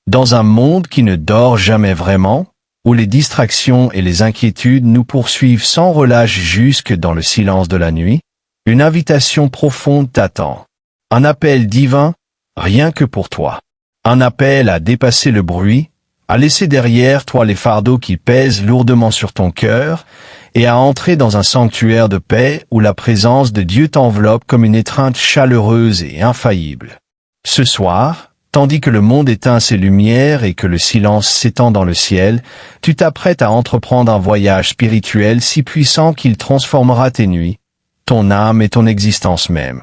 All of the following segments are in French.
Dans un monde qui ne dort jamais vraiment, où les distractions et les inquiétudes nous poursuivent sans relâche jusque dans le silence de la nuit, une invitation profonde t'attend. Un appel divin, rien que pour toi. Un appel à dépasser le bruit, à laisser derrière toi les fardeaux qui pèsent lourdement sur ton cœur, et à entrer dans un sanctuaire de paix où la présence de Dieu t'enveloppe comme une étreinte chaleureuse et infaillible. Ce soir, tandis que le monde éteint ses lumières et que le silence s'étend dans le ciel, tu t'apprêtes à entreprendre un voyage spirituel si puissant qu'il transformera tes nuits, ton âme et ton existence même.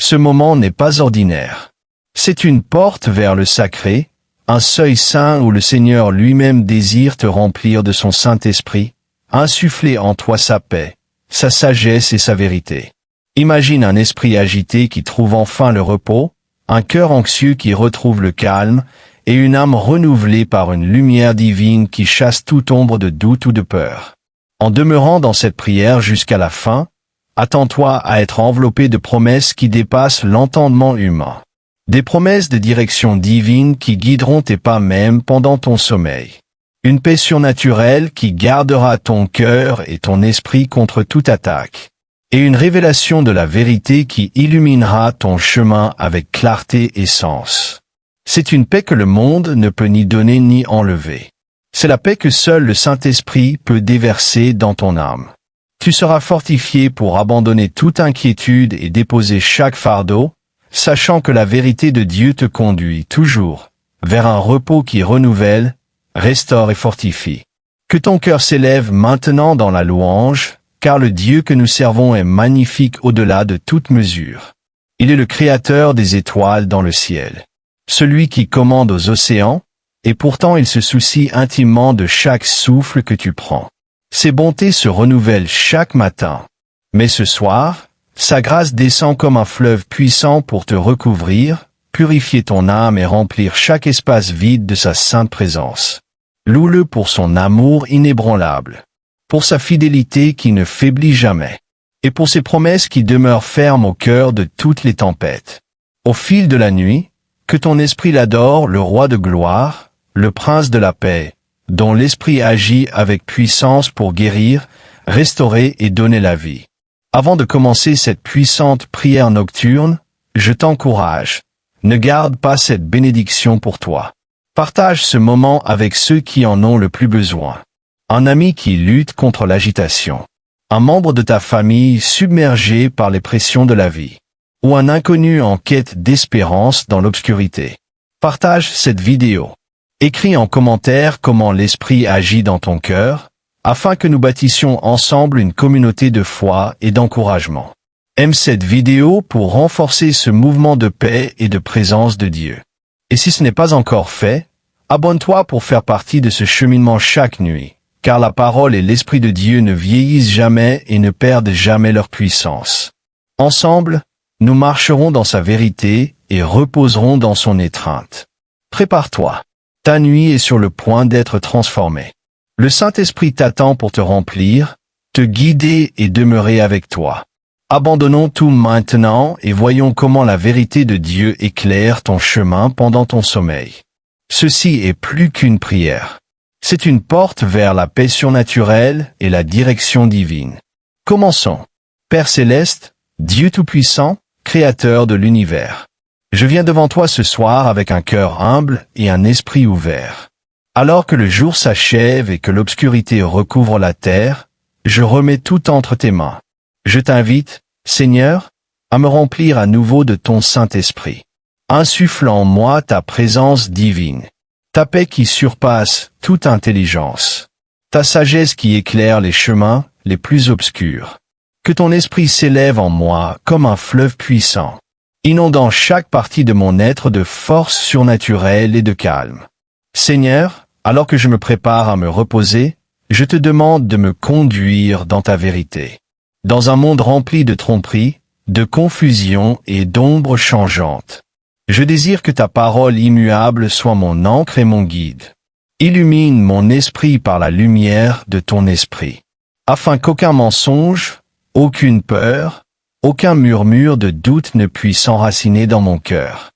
Ce moment n'est pas ordinaire. C'est une porte vers le sacré, un seuil saint où le Seigneur lui-même désire te remplir de son Saint-Esprit, insuffler en toi sa paix, sa sagesse et sa vérité. Imagine un esprit agité qui trouve enfin le repos, un cœur anxieux qui retrouve le calme, et une âme renouvelée par une lumière divine qui chasse toute ombre de doute ou de peur. En demeurant dans cette prière jusqu'à la fin, attends-toi à être enveloppé de promesses qui dépassent l'entendement humain. Des promesses de direction divine qui guideront tes pas même pendant ton sommeil. Une paix surnaturelle qui gardera ton cœur et ton esprit contre toute attaque. Et une révélation de la vérité qui illuminera ton chemin avec clarté et sens. C'est une paix que le monde ne peut ni donner ni enlever. C'est la paix que seul le Saint-Esprit peut déverser dans ton âme. Tu seras fortifié pour abandonner toute inquiétude et déposer chaque fardeau, sachant que la vérité de Dieu te conduit toujours vers un repos qui renouvelle, restaure et fortifie. Que ton cœur s'élève maintenant dans la louange, car le Dieu que nous servons est magnifique au-delà de toute mesure. Il est le Créateur des étoiles dans le ciel. Celui qui commande aux océans, et pourtant il se soucie intimement de chaque souffle que tu prends. Ses bontés se renouvellent chaque matin. Mais ce soir, sa grâce descend comme un fleuve puissant pour te recouvrir, purifier ton âme et remplir chaque espace vide de sa sainte présence. Loue-le pour son amour inébranlable, pour sa fidélité qui ne faiblit jamais, et pour ses promesses qui demeurent fermes au cœur de toutes les tempêtes. Au fil de la nuit, que ton esprit l'adore, le roi de gloire, le prince de la paix, dont l'esprit agit avec puissance pour guérir, restaurer et donner la vie. Avant de commencer cette puissante prière nocturne, je t'encourage, ne garde pas cette bénédiction pour toi. Partage ce moment avec ceux qui en ont le plus besoin. Un ami qui lutte contre l'agitation. Un membre de ta famille submergé par les pressions de la vie. Ou un inconnu en quête d'espérance dans l'obscurité. Partage cette vidéo. Écris en commentaire comment l'Esprit agit dans ton cœur, afin que nous bâtissions ensemble une communauté de foi et d'encouragement. Aime cette vidéo pour renforcer ce mouvement de paix et de présence de Dieu. Et si ce n'est pas encore fait, abonne-toi pour faire partie de ce cheminement chaque nuit, car la parole et l'Esprit de Dieu ne vieillissent jamais et ne perdent jamais leur puissance. Ensemble, nous marcherons dans sa vérité et reposerons dans son étreinte. Prépare-toi. Ta nuit est sur le point d'être transformée. Le Saint-Esprit t'attend pour te remplir, te guider et demeurer avec toi. Abandonnons tout maintenant et voyons comment la vérité de Dieu éclaire ton chemin pendant ton sommeil. Ceci est plus qu'une prière. C'est une porte vers la paix surnaturelle et la direction divine. Commençons. Père céleste, Dieu tout-puissant, Créateur de l'univers. Je viens devant toi ce soir avec un cœur humble et un esprit ouvert. Alors que le jour s'achève et que l'obscurité recouvre la terre, je remets tout entre tes mains. Je t'invite, Seigneur, à me remplir à nouveau de ton Saint-Esprit. Insuffle en moi ta présence divine, ta paix qui surpasse toute intelligence, ta sagesse qui éclaire les chemins les plus obscurs. Que ton esprit s'élève en moi comme un fleuve puissant, inondant chaque partie de mon être de force surnaturelle et de calme. Seigneur, alors que je me prépare à me reposer, je te demande de me conduire dans ta vérité. Dans un monde rempli de tromperies, de confusion et d'ombres changeantes. Je désire que ta parole immuable soit mon encre et mon guide. Illumine mon esprit par la lumière de ton esprit, afin qu'aucun mensonge, aucune peur, aucun murmure de doute ne puisse s'enraciner dans mon cœur.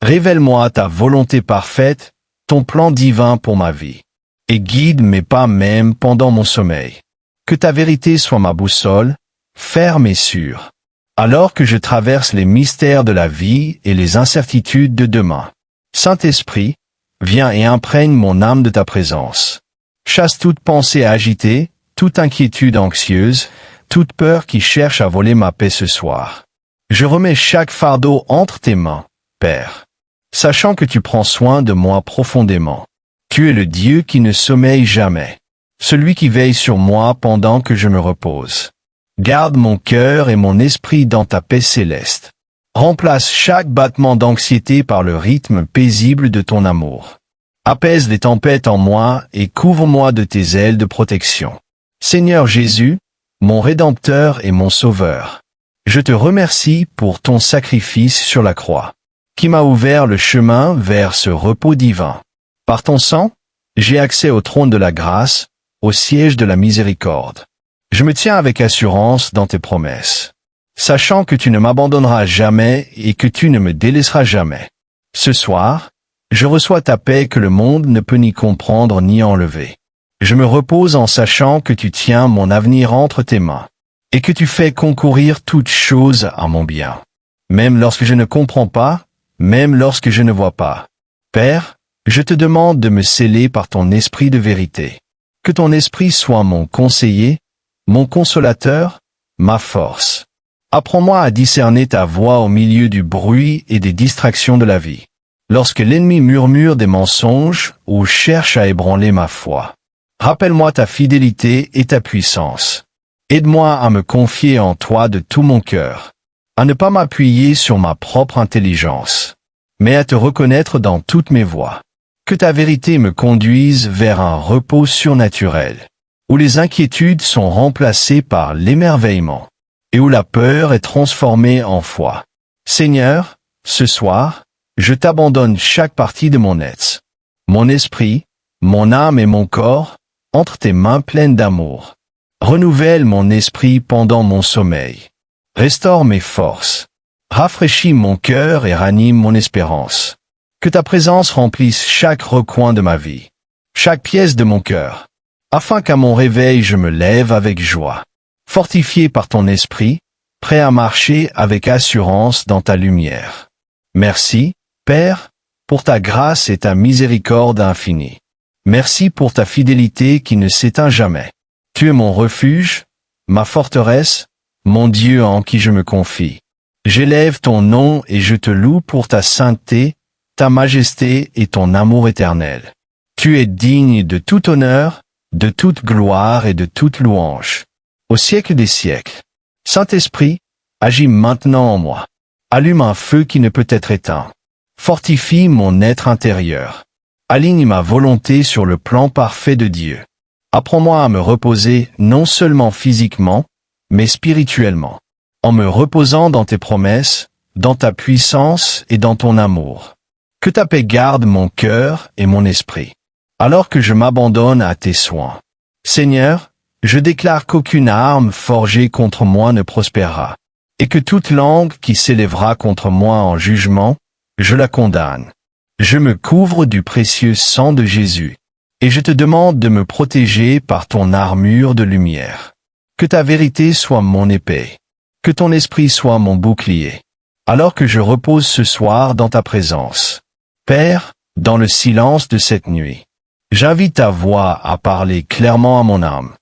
Révèle-moi ta volonté parfaite, ton plan divin pour ma vie. Et guide mes pas même pendant mon sommeil. Que ta vérité soit ma boussole, ferme et sûre. Alors que je traverse les mystères de la vie et les incertitudes de demain. Saint-Esprit, viens et imprègne mon âme de ta présence. Chasse toute pensée agitée, toute inquiétude anxieuse, toute peur qui cherche à voler ma paix ce soir. Je remets chaque fardeau entre tes mains, Père. Sachant que tu prends soin de moi profondément. Tu es le Dieu qui ne sommeille jamais. Celui qui veille sur moi pendant que je me repose. Garde mon cœur et mon esprit dans ta paix céleste. Remplace chaque battement d'anxiété par le rythme paisible de ton amour. Apaise les tempêtes en moi et couvre-moi de tes ailes de protection. Seigneur Jésus, mon Rédempteur et mon Sauveur, je te remercie pour ton sacrifice sur la croix, qui m'a ouvert le chemin vers ce repos divin. Par ton sang, j'ai accès au trône de la grâce, au siège de la miséricorde. Je me tiens avec assurance dans tes promesses, sachant que tu ne m'abandonneras jamais et que tu ne me délaisseras jamais. Ce soir, je reçois ta paix que le monde ne peut ni comprendre ni enlever. Je me repose en sachant que tu tiens mon avenir entre tes mains, et que tu fais concourir toutes choses à mon bien. Même lorsque je ne comprends pas, même lorsque je ne vois pas. Père, je te demande de me sceller par ton esprit de vérité. Que ton esprit soit mon conseiller, mon consolateur, ma force. Apprends-moi à discerner ta voix au milieu du bruit et des distractions de la vie. Lorsque l'ennemi murmure des mensonges ou cherche à ébranler ma foi. Rappelle-moi ta fidélité et ta puissance. Aide-moi à me confier en toi de tout mon cœur, à ne pas m'appuyer sur ma propre intelligence, mais à te reconnaître dans toutes mes voies. Que ta vérité me conduise vers un repos surnaturel, où les inquiétudes sont remplacées par l'émerveillement, et où la peur est transformée en foi. Seigneur, ce soir, je t'abandonne chaque partie de mon être, mon esprit, mon âme et mon corps, entre tes mains pleines d'amour. Renouvelle mon esprit pendant mon sommeil. Restaure mes forces. Rafraîchis mon cœur et ranime mon espérance. Que ta présence remplisse chaque recoin de ma vie, chaque pièce de mon cœur, afin qu'à mon réveil je me lève avec joie, fortifié par ton esprit, prêt à marcher avec assurance dans ta lumière. Merci, Père, pour ta grâce et ta miséricorde infinie. Merci pour ta fidélité qui ne s'éteint jamais. Tu es mon refuge, ma forteresse, mon Dieu en qui je me confie. J'élève ton nom et je te loue pour ta sainteté, ta majesté et ton amour éternel. Tu es digne de tout honneur, de toute gloire et de toute louange. Au siècle des siècles. Saint-Esprit, agis maintenant en moi. Allume un feu qui ne peut être éteint. Fortifie mon être intérieur. Aligne ma volonté sur le plan parfait de Dieu. Apprends-moi à me reposer non seulement physiquement, mais spirituellement. En me reposant dans tes promesses, dans ta puissance et dans ton amour. Que ta paix garde mon cœur et mon esprit, alors que je m'abandonne à tes soins. Seigneur, je déclare qu'aucune arme forgée contre moi ne prospérera, et que toute langue qui s'élèvera contre moi en jugement, je la condamne. Je me couvre du précieux sang de Jésus, et je te demande de me protéger par ton armure de lumière. Que ta vérité soit mon épée, que ton esprit soit mon bouclier, alors que je repose ce soir dans ta présence. Père, dans le silence de cette nuit, j'invite ta voix à parler clairement à mon âme.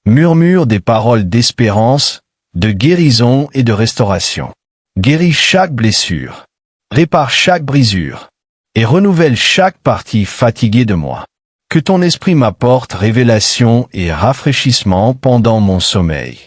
Murmure des paroles d'espérance, de guérison et de restauration. Guéris chaque blessure, répare chaque brisure, et renouvelle chaque partie fatiguée de moi. Que ton esprit m'apporte révélation et rafraîchissement pendant mon sommeil,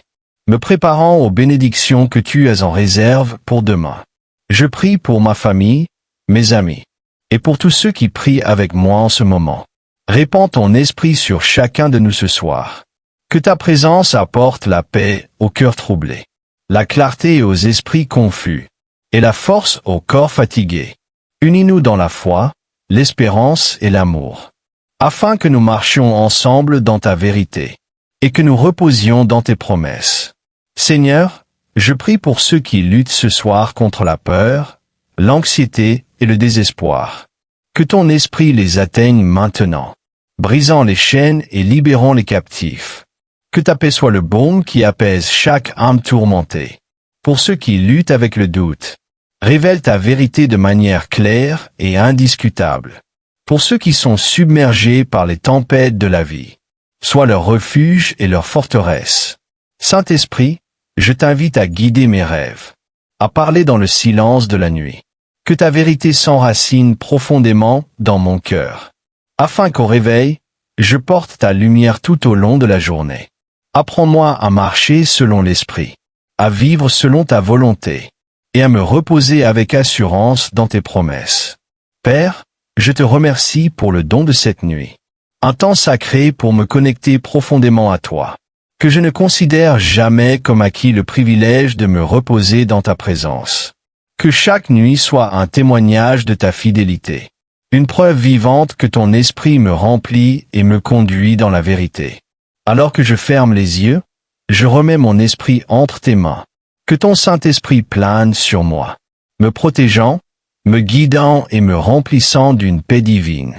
me préparant aux bénédictions que tu as en réserve pour demain. Je prie pour ma famille, mes amis, et pour tous ceux qui prient avec moi en ce moment. Répands ton esprit sur chacun de nous ce soir. Que ta présence apporte la paix aux cœurs troublés, la clarté aux esprits confus, et la force aux corps fatigués. Unis-nous dans la foi, l'espérance et l'amour, afin que nous marchions ensemble dans ta vérité, et que nous reposions dans tes promesses. Seigneur, je prie pour ceux qui luttent ce soir contre la peur, l'anxiété et le désespoir. Que ton esprit les atteigne maintenant, brisant les chaînes et libérant les captifs. Que ta paix soit le baume qui apaise chaque âme tourmentée. Pour ceux qui luttent avec le doute, révèle ta vérité de manière claire et indiscutable. Pour ceux qui sont submergés par les tempêtes de la vie, sois leur refuge et leur forteresse. Saint-Esprit, je t'invite à guider mes rêves, à parler dans le silence de la nuit. Que ta vérité s'enracine profondément dans mon cœur, afin qu'au réveil, je porte ta lumière tout au long de la journée. Apprends-moi à marcher selon l'Esprit, à vivre selon ta volonté, et à me reposer avec assurance dans tes promesses. Père, je te remercie pour le don de cette nuit, un temps sacré pour me connecter profondément à toi, que je ne considère jamais comme acquis le privilège de me reposer dans ta présence. Que chaque nuit soit un témoignage de ta fidélité, une preuve vivante que ton esprit me remplit et me conduit dans la vérité. Alors que je ferme les yeux, je remets mon esprit entre tes mains. Que ton Saint-Esprit plane sur moi, me protégeant, me guidant et me remplissant d'une paix divine.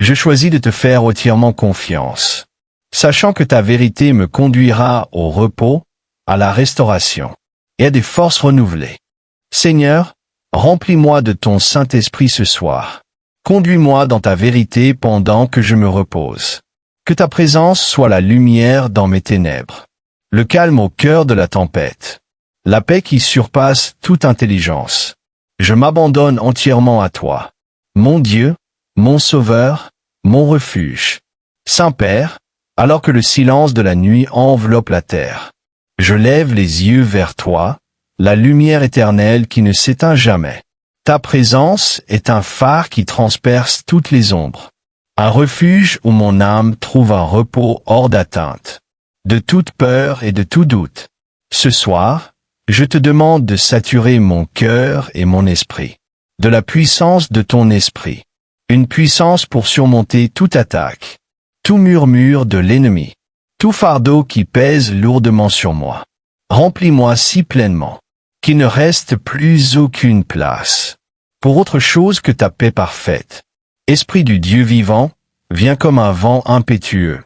Je choisis de te faire entièrement confiance, sachant que ta vérité me conduira au repos, à la restauration et à des forces renouvelées. Seigneur, remplis-moi de ton Saint-Esprit ce soir. Conduis-moi dans ta vérité pendant que je me repose. Que ta présence soit la lumière dans mes ténèbres, le calme au cœur de la tempête, la paix qui surpasse toute intelligence. Je m'abandonne entièrement à toi, mon Dieu, mon Sauveur, mon refuge. Saint-Père, alors que le silence de la nuit enveloppe la terre, je lève les yeux vers toi, la lumière éternelle qui ne s'éteint jamais. Ta présence est un phare qui transperce toutes les ombres, un refuge où mon âme trouve un repos hors d'atteinte, de toute peur et de tout doute. Ce soir, je te demande de saturer mon cœur et mon esprit, de la puissance de ton esprit, une puissance pour surmonter toute attaque, tout murmure de l'ennemi, tout fardeau qui pèse lourdement sur moi. Remplis-moi si pleinement, qu'il ne reste plus aucune place pour autre chose que ta paix parfaite. Esprit du Dieu vivant, viens comme un vent impétueux.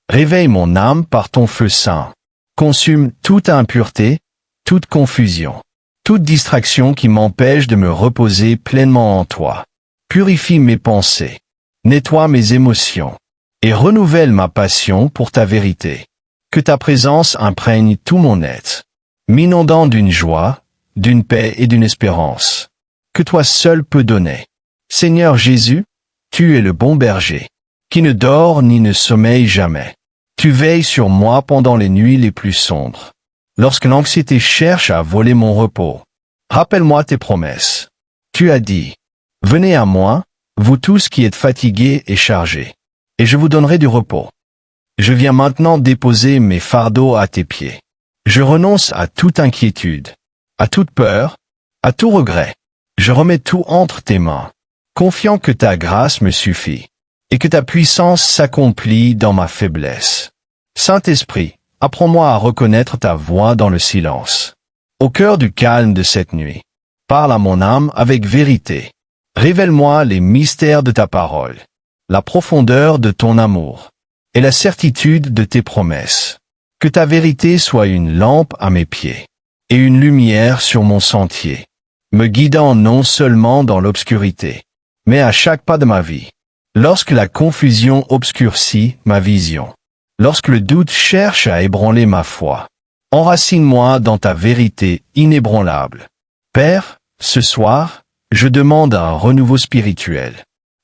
Réveille mon âme par ton feu saint. Consume toute impureté, toute confusion, toute distraction qui m'empêche de me reposer pleinement en toi. Purifie mes pensées, nettoie mes émotions, et renouvelle ma passion pour ta vérité. Que ta présence imprègne tout mon être, m'inondant d'une joie, d'une paix et d'une espérance, que toi seul peux donner. Seigneur Jésus, tu es le bon berger, qui ne dort ni ne sommeille jamais. Tu veilles sur moi pendant les nuits les plus sombres. Lorsque l'anxiété cherche à voler mon repos, rappelle-moi tes promesses. Tu as dit, « Venez à moi, vous tous qui êtes fatigués et chargés, et je vous donnerai du repos. » Je viens maintenant déposer mes fardeaux à tes pieds. Je renonce à toute inquiétude, à toute peur, à tout regret. Je remets tout entre tes mains, confiant que ta grâce me suffit, et que ta puissance s'accomplit dans ma faiblesse. Saint-Esprit, apprends-moi à reconnaître ta voix dans le silence. Au cœur du calme de cette nuit, parle à mon âme avec vérité. Révèle-moi les mystères de ta parole, la profondeur de ton amour, et la certitude de tes promesses. Que ta vérité soit une lampe à mes pieds, et une lumière sur mon sentier, me guidant non seulement dans l'obscurité, mais à chaque pas de ma vie. Lorsque la confusion obscurcit ma vision, lorsque le doute cherche à ébranler ma foi, enracine-moi dans ta vérité inébranlable. Père, ce soir, je demande un renouveau spirituel.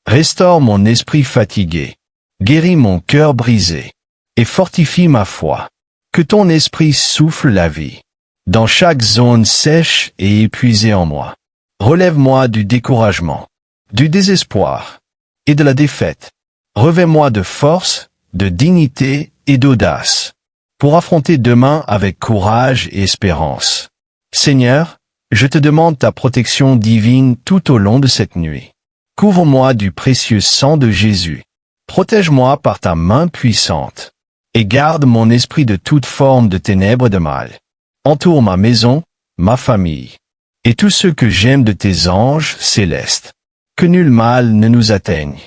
Restaure mon esprit fatigué, guéris mon cœur brisé, et fortifie ma foi. Que ton esprit souffle la vie dans chaque zone sèche et épuisée en moi. Relève-moi du découragement, du désespoir et de la défaite. Revêt-moi de force, de dignité et d'audace pour affronter demain avec courage et espérance. Seigneur, je te demande ta protection divine tout au long de cette nuit. Couvre-moi du précieux sang de Jésus. Protège-moi par ta main puissante et garde mon esprit de toute forme de ténèbres et de mal. Entoure ma maison, ma famille, et tous ceux que j'aime de tes anges célestes. que nul mal ne nous atteigne,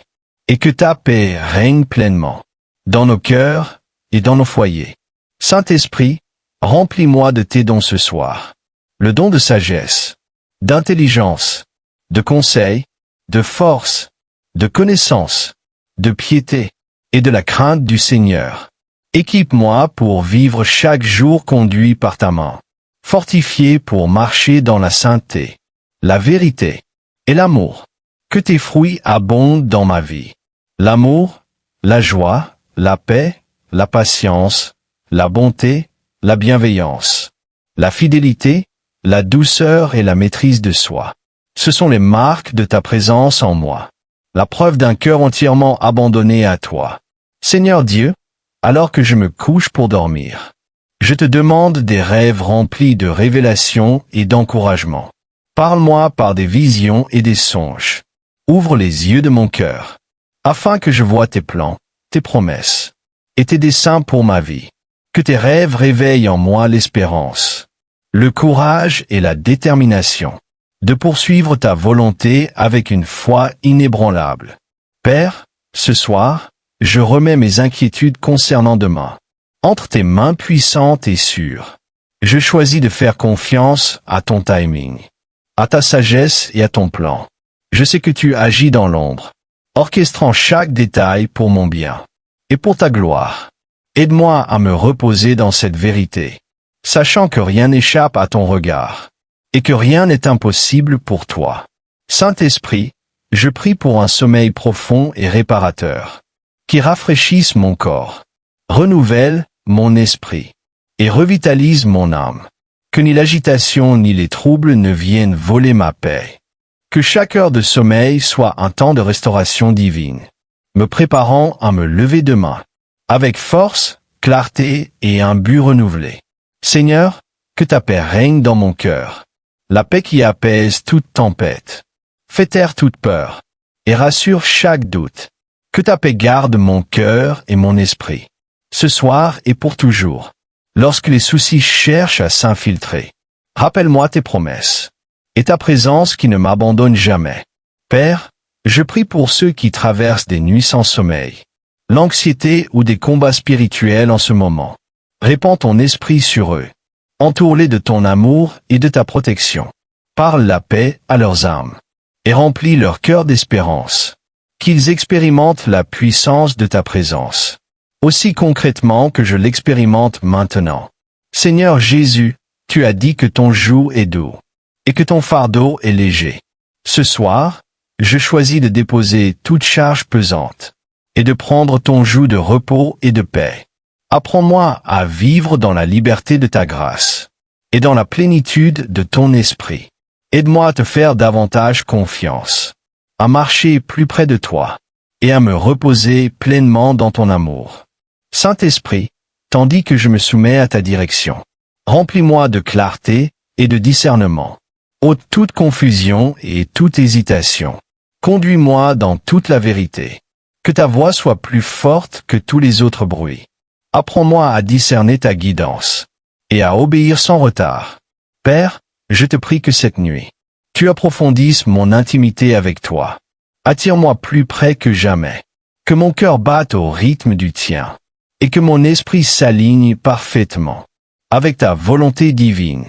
et que ta paix règne pleinement, dans nos cœurs et dans nos foyers. Saint-Esprit, remplis-moi de tes dons ce soir, le don de sagesse, d'intelligence, de conseil, de force, de connaissance, de piété, et de la crainte du Seigneur. Équipe-moi pour vivre chaque jour conduit par ta main, fortifié pour marcher dans la sainteté, la vérité et l'amour. Que tes fruits abondent dans ma vie. L'amour, la joie, la paix, la patience, la bonté, la bienveillance, la fidélité, la douceur et la maîtrise de soi. Ce sont les marques de ta présence en moi, la preuve d'un cœur entièrement abandonné à toi. Seigneur Dieu, alors que je me couche pour dormir, je te demande des rêves remplis de révélations et d'encouragement. Parle-moi par des visions et des songes. Ouvre les yeux de mon cœur, afin que je voie tes plans, tes promesses, et tes desseins pour ma vie. Que tes rêves réveillent en moi l'espérance, le courage et la détermination de poursuivre ta volonté avec une foi inébranlable. Père, ce soir, je remets mes inquiétudes concernant demain entre tes mains puissantes et sûres. Je choisis de faire confiance à ton timing, à ta sagesse et à ton plan. Je sais que tu agis dans l'ombre, orchestrant chaque détail pour mon bien et pour ta gloire. Aide-moi à me reposer dans cette vérité, sachant que rien n'échappe à ton regard et que rien n'est impossible pour toi. Saint-Esprit, je prie pour un sommeil profond et réparateur, qui rafraîchisse mon corps, renouvelle mon esprit et revitalise mon âme. Que ni l'agitation ni les troubles ne viennent voler ma paix. Que chaque heure de sommeil soit un temps de restauration divine, me préparant à me lever demain, avec force, clarté et un but renouvelé. Seigneur, que ta paix règne dans mon cœur, la paix qui apaise toute tempête, fait taire toute peur, et rassure chaque doute. Que ta paix garde mon cœur et mon esprit, ce soir et pour toujours. Lorsque les soucis cherchent à s'infiltrer, rappelle-moi tes promesses et ta présence qui ne m'abandonne jamais. Père, je prie pour ceux qui traversent des nuits sans sommeil, l'anxiété ou des combats spirituels en ce moment. Répands ton esprit sur eux. Entoure-les de ton amour et de ta protection. Parle la paix à leurs âmes et remplis leur cœur d'espérance. Qu'ils expérimentent la puissance de ta présence, aussi concrètement que je l'expérimente maintenant. Seigneur Jésus, tu as dit que ton joug est doux et que ton fardeau est léger. Ce soir, je choisis de déposer toute charge pesante et de prendre ton joug de repos et de paix. Apprends-moi à vivre dans la liberté de ta grâce et dans la plénitude de ton esprit. Aide-moi à te faire davantage confiance, à marcher plus près de toi et à me reposer pleinement dans ton amour. Saint-Esprit, tandis que je me soumets à ta direction, remplis-moi de clarté et de discernement. Ôte toute confusion et toute hésitation. Conduis-moi dans toute la vérité. Que ta voix soit plus forte que tous les autres bruits. Apprends-moi à discerner ta guidance et à obéir sans retard. Père, je te prie que cette nuit, tu approfondisses mon intimité avec toi. Attire-moi plus près que jamais. Que mon cœur batte au rythme du tien et que mon esprit s'aligne parfaitement avec ta volonté divine.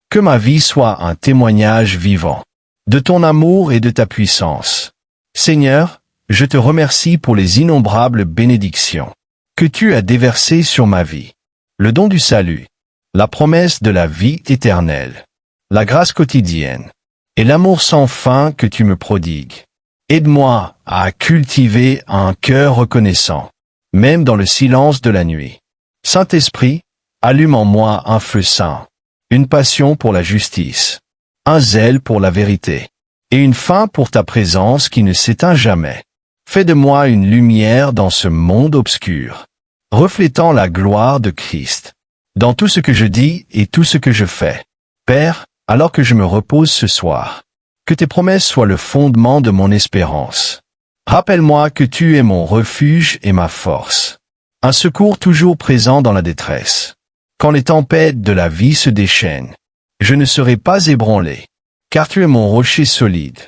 Que ma vie soit un témoignage vivant de ton amour et de ta puissance. Seigneur, je te remercie pour les innombrables bénédictions que tu as déversées sur ma vie. Le don du salut, la promesse de la vie éternelle, la grâce quotidienne et l'amour sans fin que tu me prodigues. Aide-moi à cultiver un cœur reconnaissant, même dans le silence de la nuit. Saint-Esprit, allume en moi un feu saint, une passion pour la justice, un zèle pour la vérité, et une faim pour ta présence qui ne s'éteint jamais. Fais de moi une lumière dans ce monde obscur, reflétant la gloire de Christ, dans tout ce que je dis et tout ce que je fais. Père, alors que je me repose ce soir, que tes promesses soient le fondement de mon espérance. Rappelle-moi que tu es mon refuge et ma force, un secours toujours présent dans la détresse. Quand les tempêtes de la vie se déchaînent, je ne serai pas ébranlé, car tu es mon rocher solide.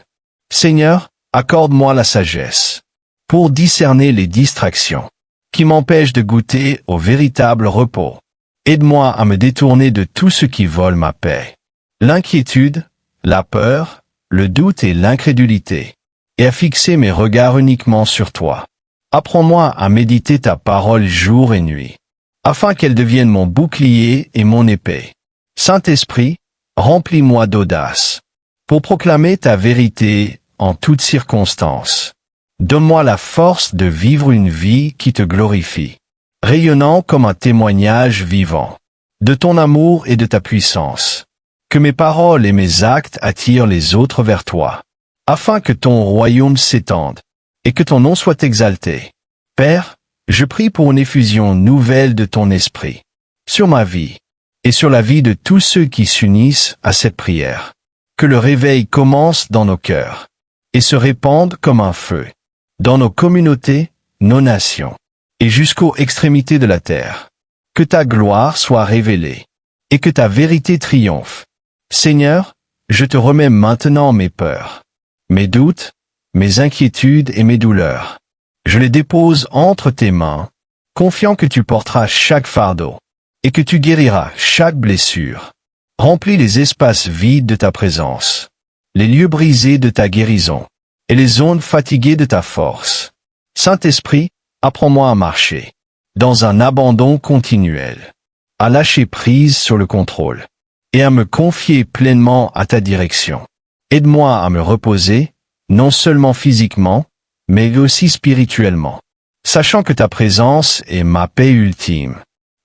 Seigneur, Accorde-moi la sagesse pour discerner les distractions qui m'empêchent de goûter au véritable repos. Aide-moi à me détourner de tout ce qui vole ma paix. L'inquiétude, la peur, le doute et l'incrédulité, et à fixer mes regards uniquement sur toi. Apprends-moi à méditer ta parole jour et nuit, afin qu'elle devienne mon bouclier et mon épée. Saint-Esprit, remplis-moi d'audace, pour proclamer ta vérité en toutes circonstances. Donne-moi la force de vivre une vie qui te glorifie, rayonnant comme un témoignage vivant de ton amour et de ta puissance. Que mes paroles et mes actes attirent les autres vers toi, afin que ton royaume s'étende et que ton nom soit exalté. Père, je prie pour une effusion nouvelle de ton esprit sur ma vie et sur la vie de tous ceux qui s'unissent à cette prière. Que le réveil commence dans nos cœurs et se répande comme un feu dans nos communautés, nos nations et jusqu'aux extrémités de la terre. Que ta gloire soit révélée et que ta vérité triomphe. Seigneur, je te remets maintenant mes peurs, mes doutes, mes inquiétudes et mes douleurs. Je les dépose entre tes mains, confiant que tu porteras chaque fardeau et que tu guériras chaque blessure. Remplis les espaces vides de ta présence, les lieux brisés de ta guérison et les zones fatiguées de ta force. Saint-Esprit, apprends-moi à marcher dans un abandon continuel, à lâcher prise sur le contrôle et à me confier pleinement à ta direction. Aide-moi à me reposer, non seulement physiquement, mais aussi spirituellement, sachant que ta présence est ma paix ultime.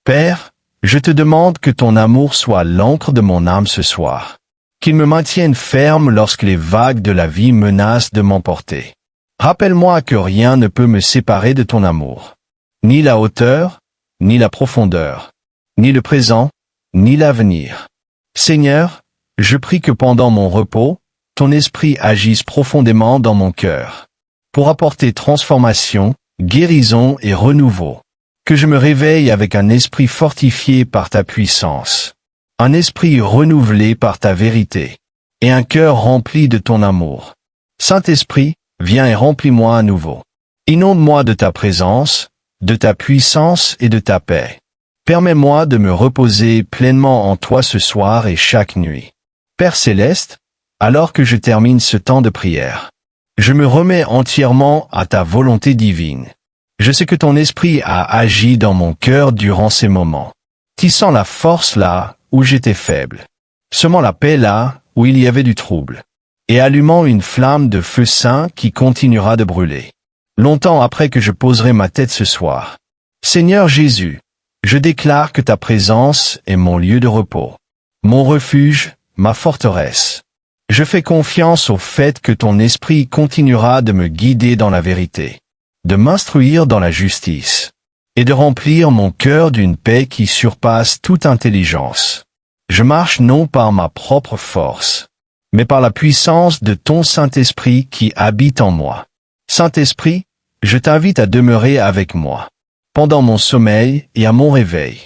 Père, je te demande que ton amour soit l'encre de mon âme ce soir, qu'il me maintienne ferme lorsque les vagues de la vie menacent de m'emporter. Rappelle-moi que rien ne peut me séparer de ton amour, ni la hauteur, ni la profondeur, ni le présent, ni l'avenir. Seigneur, je prie que pendant mon repos, ton esprit agisse profondément dans mon cœur, pour apporter transformation, guérison et renouveau. Que je me réveille avec un esprit fortifié par ta puissance, un esprit renouvelé par ta vérité, et un cœur rempli de ton amour. Saint-Esprit, viens et remplis-moi à nouveau. Inonde-moi de ta présence, de ta puissance et de ta paix. Permets-moi de me reposer pleinement en toi ce soir et chaque nuit. Père céleste, alors que je termine ce temps de prière, je me remets entièrement à ta volonté divine. Je sais que ton esprit a agi dans mon cœur durant ces moments, tissant la force là où j'étais faible, semant la paix là où il y avait du trouble, et allumant une flamme de feu saint qui continuera de brûler, longtemps après que je poserai ma tête ce soir. Seigneur Jésus, je déclare que ta présence est mon lieu de repos, mon refuge, ma forteresse. Je fais confiance au fait que ton esprit continuera de me guider dans la vérité, de m'instruire dans la justice, et de remplir mon cœur d'une paix qui surpasse toute intelligence. Je marche non par ma propre force, mais par la puissance de ton Saint-Esprit qui habite en moi. Saint-Esprit, je t'invite à demeurer avec moi, pendant mon sommeil et à mon réveil.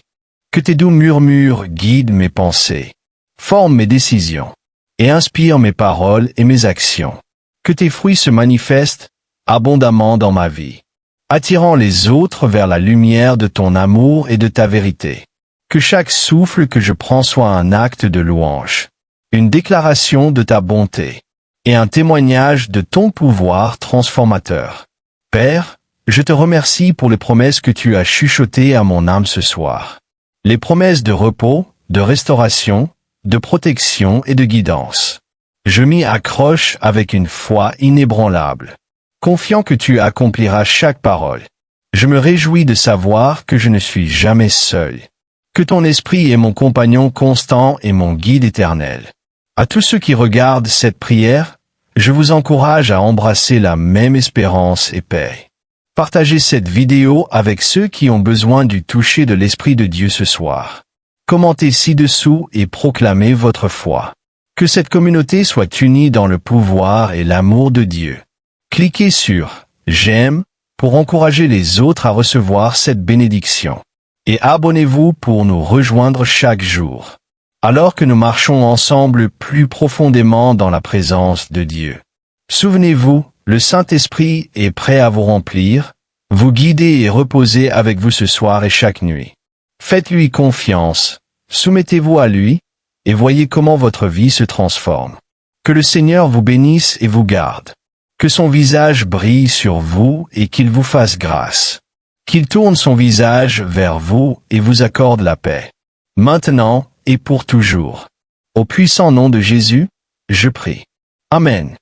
Que tes doux murmures guident mes pensées, forment mes décisions, et inspirent mes paroles et mes actions. Que tes fruits se manifestent abondamment dans ma vie, attirant les autres vers la lumière de ton amour et de ta vérité. Que chaque souffle que je prends soit un acte de louange, une déclaration de ta bonté, et un témoignage de ton pouvoir transformateur. Père, je te remercie pour les promesses que tu as chuchotées à mon âme ce soir. Les promesses de repos, de restauration, de protection et de guidance. Je m'y accroche avec une foi inébranlable, confiant que tu accompliras chaque parole. Je me réjouis de savoir que je ne suis jamais seul, que ton esprit est mon compagnon constant et mon guide éternel. À tous ceux qui regardent cette prière, je vous encourage à embrasser la même espérance et paix. Partagez cette vidéo avec ceux qui ont besoin du toucher de l'Esprit de Dieu ce soir. Commentez ci-dessous et proclamez votre foi. Que cette communauté soit unie dans le pouvoir et l'amour de Dieu. Cliquez sur « J'aime » pour encourager les autres à recevoir cette bénédiction. Et abonnez-vous pour nous rejoindre chaque jour, alors que nous marchons ensemble plus profondément dans la présence de Dieu. Souvenez-vous, Le Saint-Esprit est prêt à vous remplir, vous guider et reposer avec vous ce soir et chaque nuit. Faites-lui confiance, soumettez-vous à lui, et voyez comment votre vie se transforme. Que le Seigneur vous bénisse et vous garde. Que son visage brille sur vous et qu'il vous fasse grâce. Qu'il tourne son visage vers vous et vous accorde la paix. Maintenant et pour toujours. Au puissant nom de Jésus, je prie. Amen.